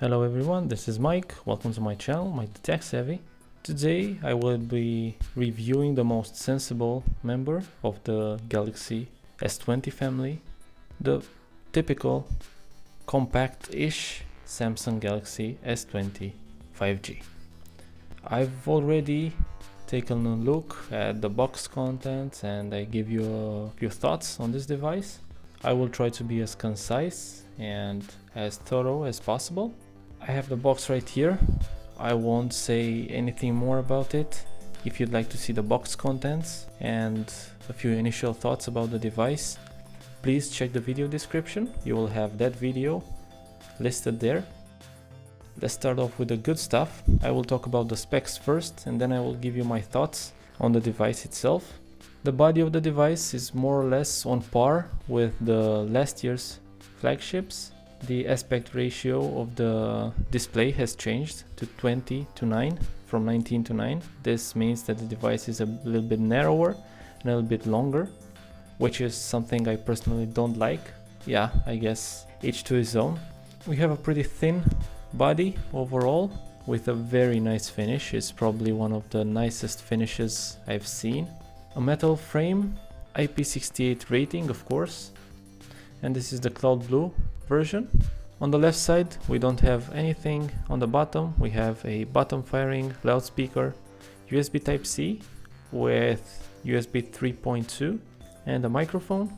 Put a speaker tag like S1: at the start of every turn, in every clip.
S1: Hello everyone, this is Mike. Welcome to my channel, MikeTheTechSavvy. Today I will be reviewing the most sensible member of the Galaxy S20 family, the typical compact-ish Samsung Galaxy S20 5G. I've already taken a look at the box contents and I give you a few thoughts on this device. I will try to be as concise and as thorough as possible. I have the box right here. I won't say anything more about it. If you'd like to see the box contents and a few initial thoughts about the device, please check the video description. You will have that video listed there. Let's start off with the good stuff. I will talk about the specs first and then I will give you my thoughts on the device itself. The body of the device is more or less on par with the last year's flagships. The aspect ratio of the display has changed to 20:9 from 19:9. This means that the device is a little bit narrower and a little bit longer, which is something I personally don't like. Yeah, I guess each to his own. We have a pretty thin body overall with a very nice finish. It's probably one of the nicest finishes I've seen. A metal frame, IP68 rating of course, and this is the cloud blue version. On the left side we don't have anything. On the bottom we have a bottom firing loudspeaker, USB Type-C with USB 3.2 and a microphone.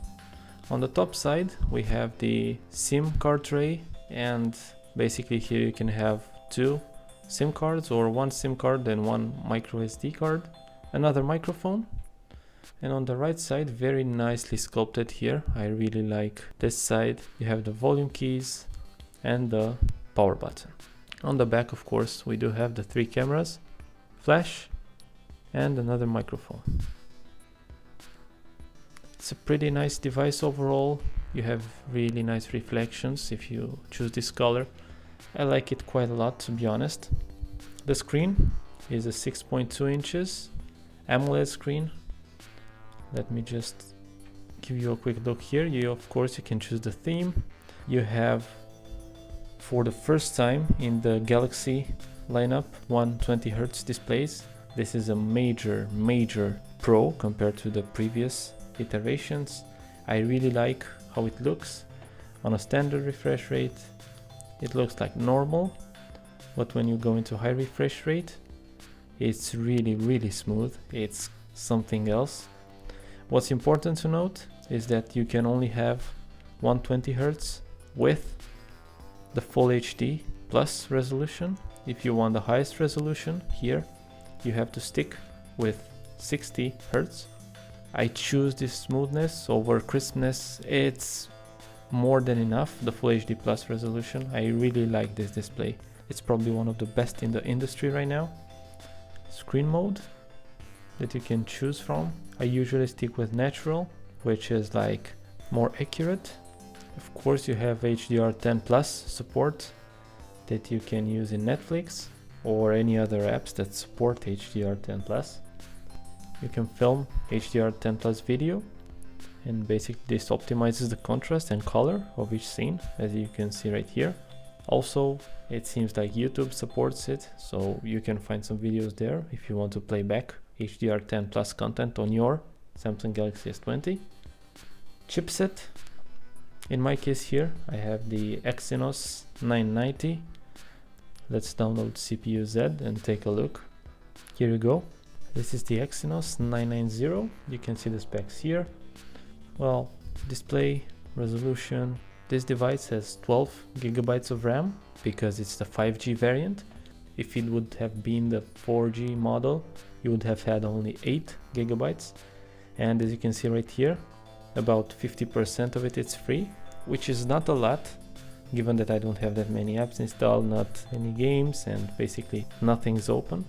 S1: On the top side we have the SIM card tray, and basically here you can have two SIM cards or one SIM card and one micro SD card, another microphone. And on the right side, very nicely sculpted here. I really like this side. You have the volume keys and the power button. On the back, of course, we do have the three cameras, flash, and another microphone. It's a pretty nice device overall. You have really nice reflections if you choose this color. I like it quite a lot, to be honest. The screen is a 6.2 inches AMOLED screen. Let me just give you a quick look here. Of course, you can choose the theme. You have, for the first time in the Galaxy lineup, 120 Hz displays. This is a major pro compared to the previous iterations. I really like how it looks. On a standard refresh rate, it looks like normal, but when you go into high refresh rate, it's really smooth. It's something else. What's important to note is that you can only have 120 Hz with the full HD plus resolution. If you want the highest resolution here, you have to stick with 60 Hz. I choose this smoothness over crispness. It's more than enough, the full HD plus resolution. I really like this display. It's probably one of the best in the industry right now. Screen mode that you can choose from. I usually stick with natural, which is like more accurate. Of course, you have HDR10 plus support that you can use in Netflix or any other apps that support HDR10 plus. You can film HDR10 plus video, and basically this optimizes the contrast and color of each scene, as you can see right here. Also, it seems like YouTube supports it, so you can find some videos there if you want to play back HDR10 plus content on your Samsung Galaxy S20. Chipset, in my case here I have the Exynos 990. Let's download CPU Z and take a look. Here you go. This is the Exynos 990. You can see the specs here. Well, display, resolution. This device has 12 gigabytes of RAM because it's the 5G variant. If it would have been the 4G model, you would have had only 8 gigabytes. And as you can see right here, about 50% of it is free, which is not a lot, given that I don't have that many apps installed, not any games, and basically nothing is open.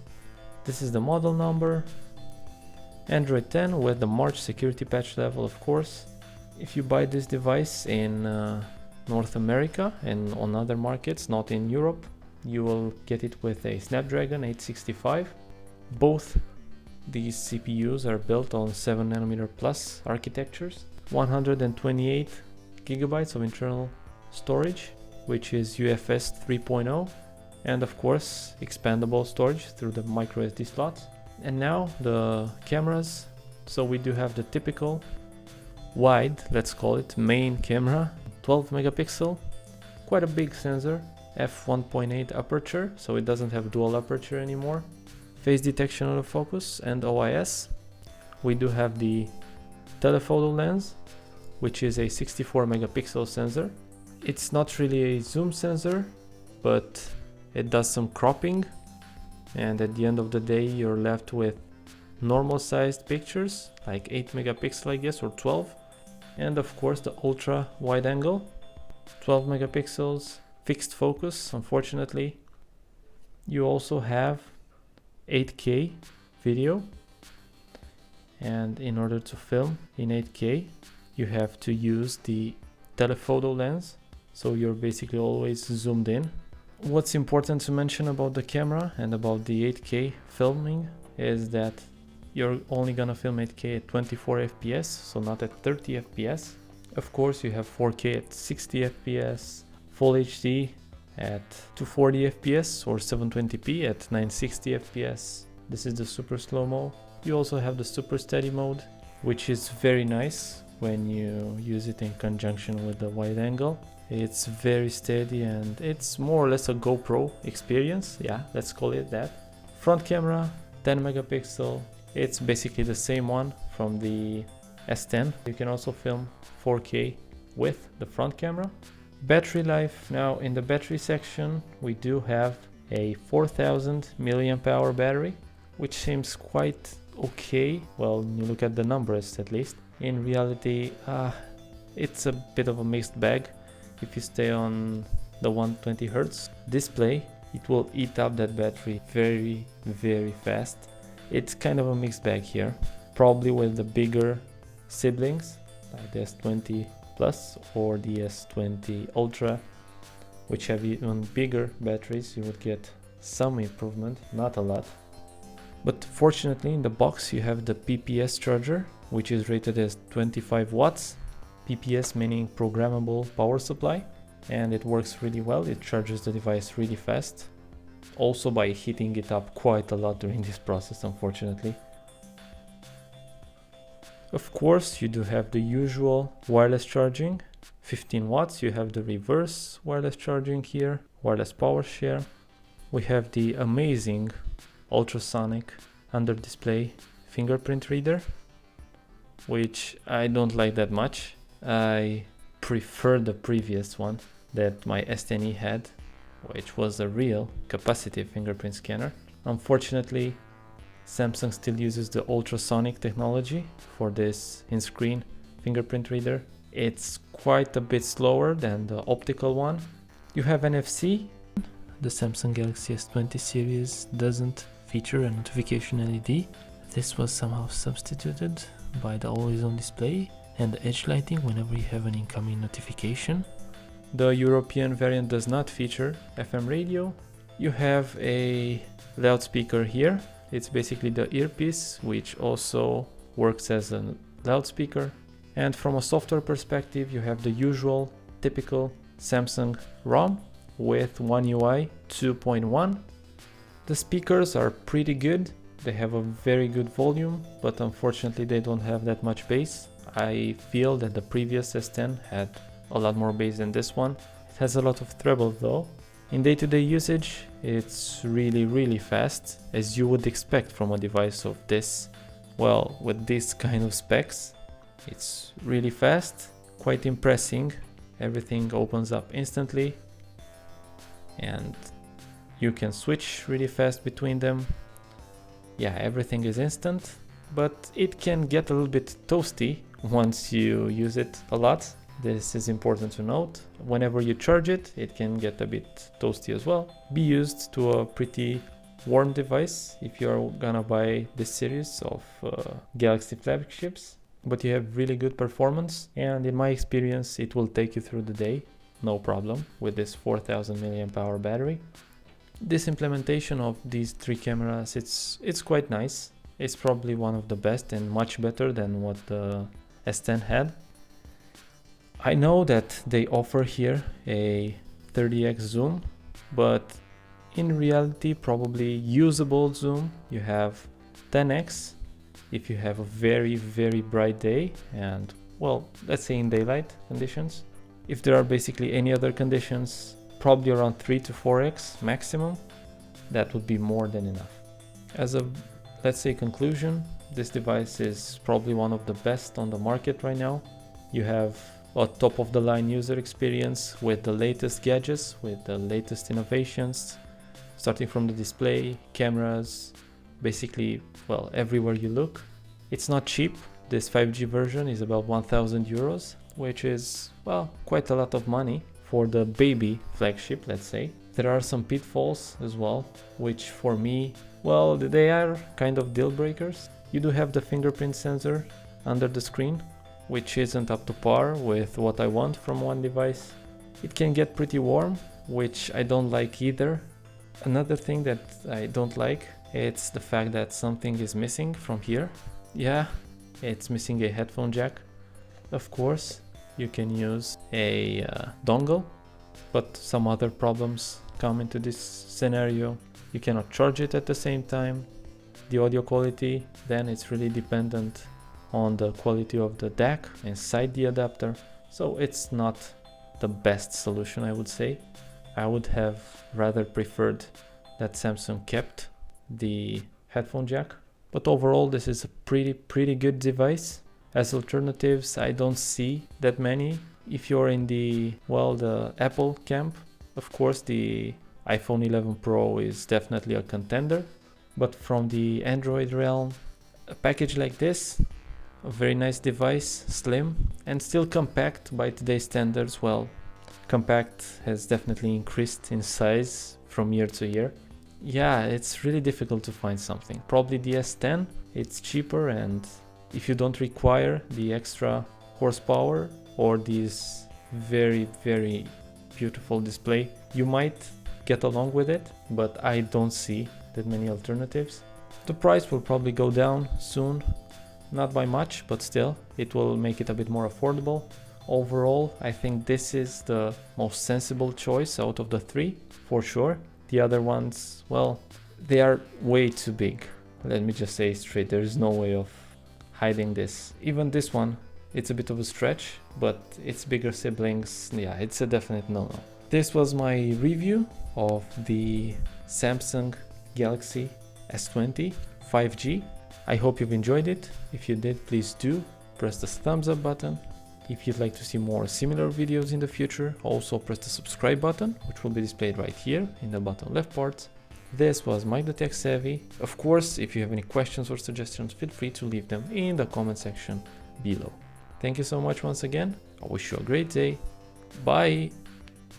S1: This is the model number. Android 10 with the March security patch level, of course. If you buy this device in North America and on other markets, not in Europe, you will get it with a Snapdragon 865. Both these CPUs are built on 7nm plus architectures. 128 gigabytes of internal storage. which is UFS 3.0, and of course expandable storage through the micro SD slot. And now the cameras. So we do have the typical wide, let's call it, main camera, 12 megapixel, quite a big sensor, f1.8 aperture, so it doesn't have dual aperture anymore, face detection autofocus and OIS. We do have the telephoto lens, which is a 64 megapixel sensor. It's not really a zoom sensor, but it does some cropping, and at the end of the day you're left with normal sized pictures, like 8 megapixel I guess, or 12. And of course the ultra wide angle, 12 megapixels, fixed focus. Unfortunately, you also have 8K video, and in order to film in 8K you have to use the telephoto lens, so you're basically always zoomed in. What's important to mention about the camera and about the 8K filming is that you're only gonna film 8K at 24 FPS, so not at 30 FPS. Of course, you have 4K at 60 FPS, Full HD at 240 FPS or 720p at 960 FPS. This is the super slow-mo. You also have the super steady mode, which is very nice when you use it in conjunction with the wide angle. It's very steady and it's more or less a GoPro experience. Yeah, let's call it that. Front camera, 10 megapixel. It's basically the same one from the S10. You can also film 4K with the front camera. Battery life. Now in the battery section we do have a 4000 milliamp hour battery, which seems quite okay. Well, when you look at the numbers at least. In reality, it's a bit of a mixed bag. If you stay on the 120 Hz display, it will eat up that battery very, very fast. It's kind of a mixed bag here. Probably with the bigger siblings, like the S20 Plus or the S20 Ultra, which have even bigger batteries, you would get some improvement, not a lot. But fortunately in the box you have the PPS charger, which is rated as 25 watts. PPS meaning programmable power supply, and it works really well. It charges the device really fast, also by heating it up quite a lot during this process, unfortunately. Of course, you do have the usual wireless charging, 15 watts. You have the reverse wireless charging here, wireless power share. We have the amazing ultrasonic under display fingerprint reader, which I don't like that much. I prefer the previous one that my S10e had, which was a real capacitive fingerprint scanner. Unfortunately, Samsung still uses the ultrasonic technology for this in-screen fingerprint reader. It's quite a bit slower than the optical one. You have NFC. The Samsung Galaxy S20 series doesn't feature a notification LED. This was somehow substituted by the always-on display and the edge lighting whenever you have an incoming notification. The European variant does not feature FM radio. You have a loudspeaker here. It's basically the earpiece, which also works as a loudspeaker. And from a software perspective, you have the usual typical Samsung ROM with One UI 2.1. The speakers are pretty good. They have a very good volume, but unfortunately they don't have that much bass. I feel that the previous S10 had a lot more bass than this one. It has a lot of treble though. In day-to-day usage, it's really fast, as you would expect from a device of this, well, with this kind of specs. It's really fast, quite impressive. Everything opens up instantly, and you can switch really fast between them. Yeah, everything is instant, but it can get a little bit toasty once you use it a lot. This is important to note. Whenever you charge it, it can get a bit toasty as well. Be used to a pretty warm device if you're gonna buy this series of Galaxy flagships. But you have really good performance, and in my experience it will take you through the day, no problem, with this 4000 mAh battery. This implementation of these three cameras, it's quite nice. It's probably one of the best and much better than what the S10 had. I know that they offer here a 30x zoom, but in reality probably usable zoom you have 10x if you have a very bright day, and well, let's say in daylight conditions. If there are basically any other conditions, probably around 3 to 4x maximum. That would be more than enough. As a, let's say, conclusion, this device is probably one of the best on the market right now. You have a top of the line user experience with the latest gadgets, with the latest innovations, starting from the display, cameras, basically, well, everywhere you look. It's not cheap. This 5G version is about 1,000 euros, which is, well, quite a lot of money for the baby flagship, let's say. There are some pitfalls as well, which for me, well, they are kind of deal breakers. You do have the fingerprint sensor under the screen, which isn't up to par with what I want from one device. It can get pretty warm, which I don't like either. Another thing that I don't like, it's the fact that something is missing from here. Yeah, it's missing a headphone jack. Of course, you can use a dongle, but some other problems come into this scenario. You cannot charge it at the same time. The audio quality, then it's really dependent on the quality of the DAC inside the adapter. So it's not the best solution, I would say. I would have rather preferred that Samsung kept the headphone jack. But overall, this is a pretty good device. As alternatives, I don't see that many. If you're in the Apple camp, of course, the iPhone 11 Pro is definitely a contender. But from the Android realm, a package like this, a very nice device, slim and still compact by today's standards. Well, compact has definitely increased in size from year to year. Yeah, it's really difficult to find something. Probably the S10, it's cheaper, and if you don't require the extra horsepower or this very beautiful display, you might get along with it, but I don't see that many alternatives. The price will probably go down soon, not by much, but still it will make it a bit more affordable. Overall, I think this is the most sensible choice out of the three, for sure. The other ones, well, they are way too big. Let me just say straight, there is no way of hiding this. Even this one, it's a bit of a stretch, but its bigger siblings, yeah, it's a definite no-no. This was my review of the Samsung Galaxy S20 5G. I hope you've enjoyed it. If you did, please do press the thumbs up button. If you'd like to see more similar videos in the future, also press the subscribe button, which will be displayed right here in the bottom left part. This was MikeTheTechSavvy. Of course, if you have any questions or suggestions, feel free to leave them in the comment section below. Thank you so much once again. I wish you a great day. Bye.